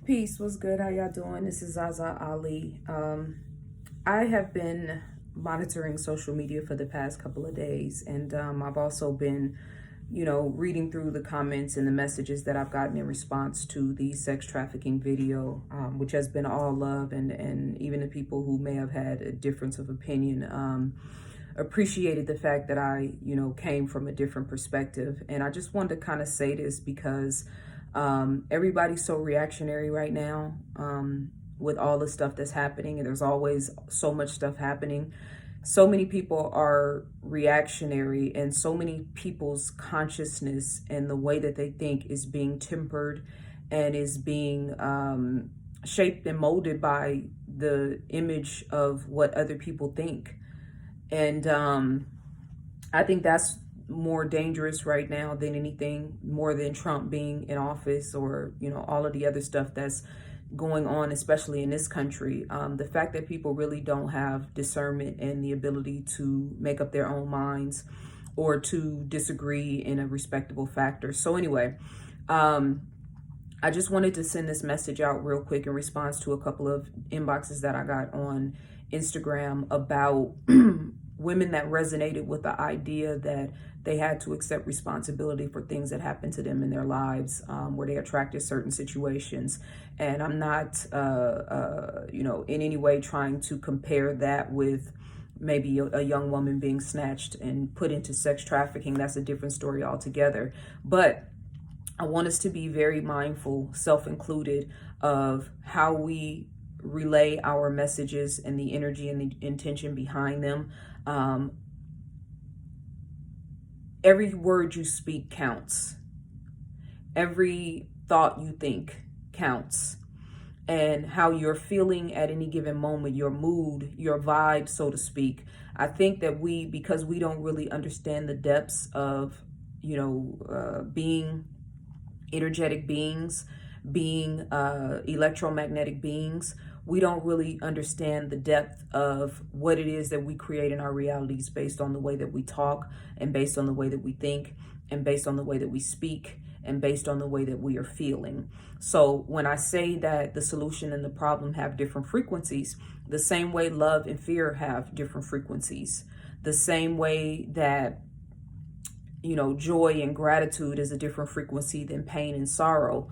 Peace, what's good? How y'all doing? This is ZaZa Ali. I have been monitoring social media for the past couple of days, and I've also been, reading through the comments and the messages that I've gotten in response to the sex trafficking video, which has been all love, and even the people who may have had a difference of opinion appreciated the fact that I, came from a different perspective. And I just wanted to kind of say this because everybody's so reactionary right now with all the stuff that's happening, and there's always so much stuff happening. So many people are reactionary, and so many people's consciousness and the way that they think is being tempered and is being shaped and molded by the image of what other people think. And I think that's more dangerous right now than anything, more than Trump being in office or, all of the other stuff that's going on, especially in this country. The fact that people really don't have discernment and the ability to make up their own minds or to disagree in a respectable factor. So anyway, I just wanted to send this message out real quick in response to a couple of inboxes that I got on Instagram about women that resonated with the idea that they had to accept responsibility for things that happened to them in their lives, where they attracted certain situations. And I'm not, in any way trying to compare that with maybe a young woman being snatched and put into sex trafficking. That's a different story altogether. But I want us to be very mindful, self-included, of how we relay our messages and the energy and the intention behind them. Every word you speak counts. Every thought you think counts. And how you're feeling at any given moment, your mood, your vibe, so to speak. I think that because we don't really understand the depths of, being energetic beings, being electromagnetic beings, we don't really understand the depth of what it is that we create in our realities based on the way that we talk, and based on the way that we think, and based on the way that we speak, and based on the way that we are feeling. So when I say that the solution and the problem have different frequencies, the same way love and fear have different frequencies, the same way that joy and gratitude is a different frequency than pain and sorrow.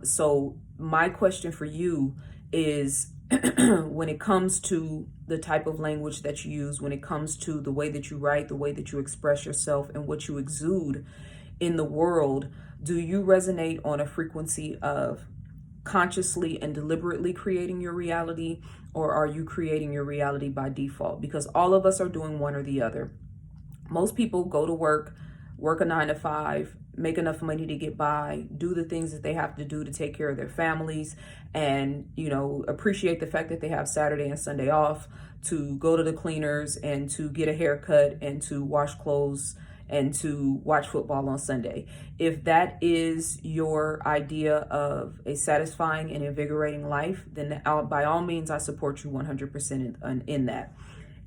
So my question for you is, when it comes to the type of language that you use, when it comes to the way that you write, the way that you express yourself, and what you exude in the world, do you resonate on a frequency of consciously and deliberately creating your reality, or are you creating your reality by default? Because all of us are doing one or the other. Most people go to work a 9 to 5, make enough money to get by, do the things that they have to do to take care of their families, and, appreciate the fact that they have Saturday and Sunday off to go to the cleaners and to get a haircut and to wash clothes and to watch football on Sunday. If that is your idea of a satisfying and invigorating life, then by all means, I support you 100% in that.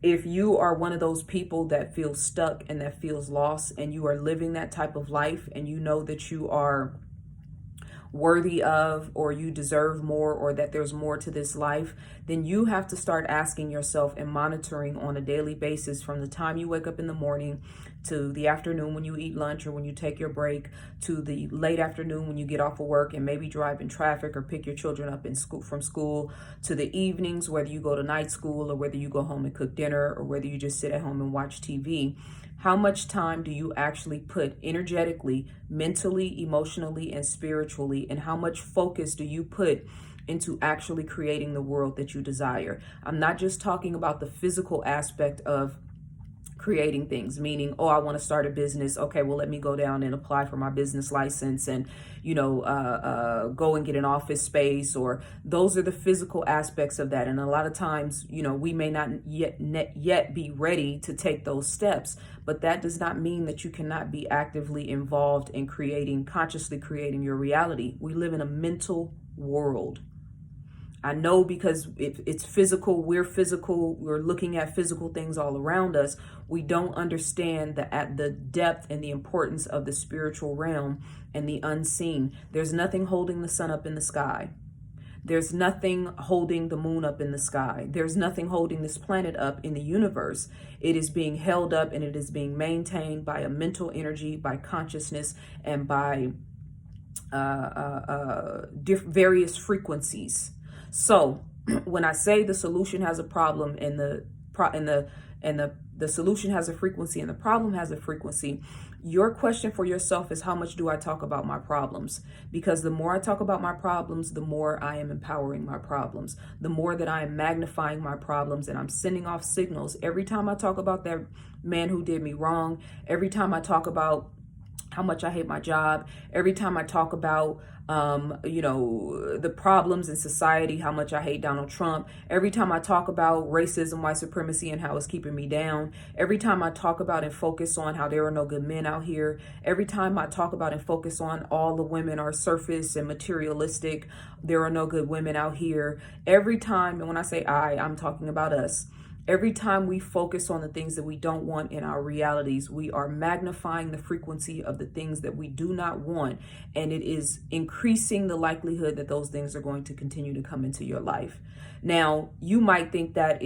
If you are one of those people that feels stuck and that feels lost, and you are living that type of life, and you know that you are worthy of, or you deserve more, or that there's more to this life, then you have to start asking yourself and monitoring on a daily basis, from the time you wake up in the morning to the afternoon when you eat lunch or when you take your break, to the late afternoon when you get off of work and maybe drive in traffic or pick your children up from school, to the evenings, whether you go to night school or whether you go home and cook dinner or whether you just sit at home and watch TV. How much time do you actually put energetically, mentally, emotionally, and spiritually, and how much focus do you put into actually creating the world that you desire? I'm not just talking about the physical aspect of creating things, meaning, oh, I want to start a business. Okay, well, let me go down and apply for my business license and, go and get an office space, or those are the physical aspects of that. And a lot of times, we may not yet be ready to take those steps, but that does not mean that you cannot be actively involved in consciously creating your reality. We live in a mental world. I know, because it's physical, we're looking at physical things all around us. We don't understand the depth and the importance of the spiritual realm and the unseen. There's nothing holding the sun up in the sky. There's nothing holding the moon up in the sky. There's nothing holding this planet up in the universe. It is being held up and it is being maintained by a mental energy, by consciousness, and by various frequencies. So when I say the solution has a problem and the solution has a frequency and the problem has a frequency, your question for yourself is, how much do I talk about my problems? Because the more I talk about my problems, the more I am empowering my problems, the more that I am magnifying my problems, and I'm sending off signals. Every time I talk about that man who did me wrong, every time I talk about how much I hate my job, every time I talk about the problems in society, how much I hate Donald Trump, every time I talk about racism, white supremacy, and how it's keeping me down, every time I talk about and focus on how there are no good men out here, every time I talk about and focus on all the women are surface and materialistic, there are no good women out here, every time, and when I say I'm talking about us. Every time we focus on the things that we don't want in our realities, we are magnifying the frequency of the things that we do not want, and it is increasing the likelihood that those things are going to continue to come into your life. Now, you might think that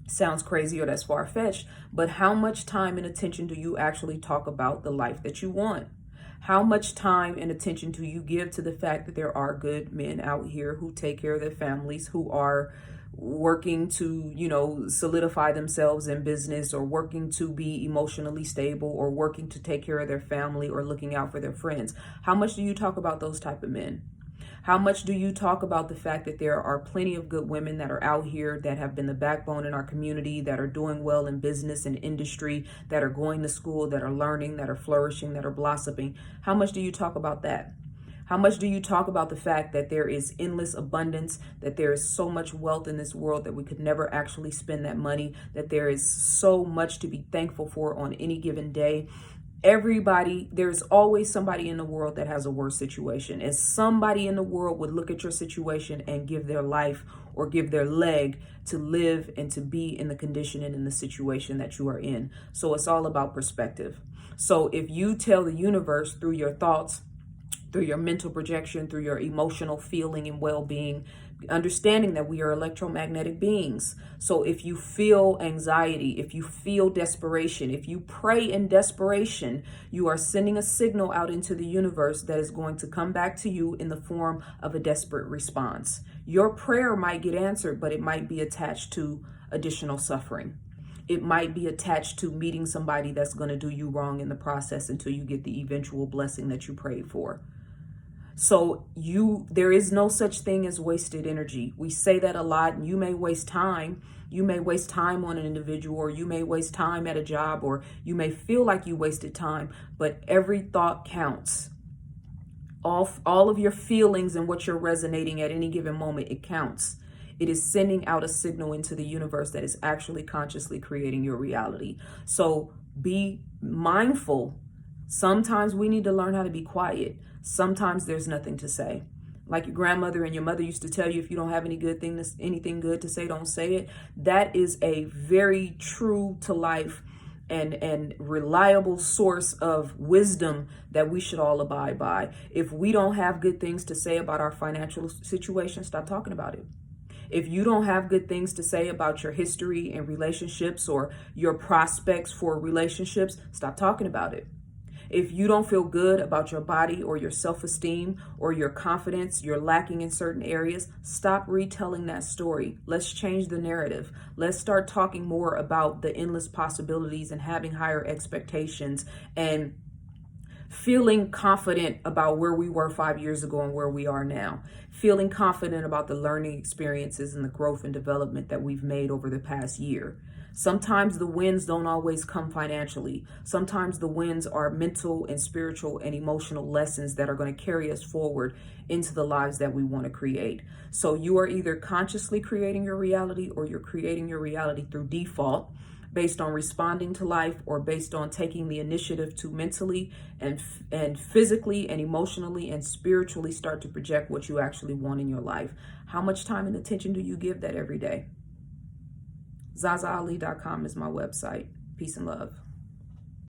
sounds crazy or that's far-fetched, but how much time and attention do you actually talk about the life that you want? How much time and attention do you give to the fact that there are good men out here who take care of their families, who are working to, solidify themselves in business, or working to be emotionally stable, or working to take care of their family, or looking out for their friends? How much do you talk about those type of men? How much do you talk about the fact that there are plenty of good women that are out here that have been the backbone in our community, that are doing well in business and industry, that are going to school, that are learning, that are flourishing, that are blossoming? How much do you talk about that? How much do you talk about the fact that there is endless abundance, that there is so much wealth in this world that we could never actually spend that money, that there is so much to be thankful for on any given day? There's always somebody in the world that has a worse situation. And somebody in the world would look at your situation and give their life or give their leg to live and to be in the condition and in the situation that you are in. So it's all about perspective. So if you tell the universe through your thoughts, through your mental projection, through your emotional feeling and well-being, understanding that we are electromagnetic beings. So if you feel anxiety, if you feel desperation, if you pray in desperation, you are sending a signal out into the universe that is going to come back to you in the form of a desperate response. Your prayer might get answered, but it might be attached to additional suffering. It might be attached to meeting somebody that's going to do you wrong in the process until you get the eventual blessing that you prayed for. So there is no such thing as wasted energy. We say that a lot, and you may waste time. You may waste time on an individual, or you may waste time at a job, or you may feel like you wasted time, but every thought counts. All of your feelings and what you're resonating at any given moment, it counts. It is sending out a signal into the universe that is actually consciously creating your reality. So be mindful. Sometimes we need to learn how to be quiet. Sometimes there's nothing to say. Like your grandmother and your mother used to tell you, if you don't have anything good to say, don't say it. That is a very true to life and reliable source of wisdom that we should all abide by. If we don't have good things to say about our financial situation, stop talking about it. If you don't have good things to say about your history and relationships, or your prospects for relationships, stop talking about it. If you don't feel good about your body or your self-esteem or your confidence, you're lacking in certain areas, stop retelling that story. Let's change the narrative. Let's start talking more about the endless possibilities and having higher expectations and feeling confident about where we were 5 years ago and where we are now. Feeling confident about the learning experiences and the growth and development that we've made over the past year. Sometimes the wins don't always come financially. Sometimes the wins are mental and spiritual and emotional lessons that are going to carry us forward into the lives that we want to create. So you are either consciously creating your reality, or you're creating your reality through default, based on responding to life, or based on taking the initiative to mentally and physically and emotionally and spiritually start to project what you actually want in your life. How much time and attention do you give that every day? ZaZaali.com is my website. Peace and love.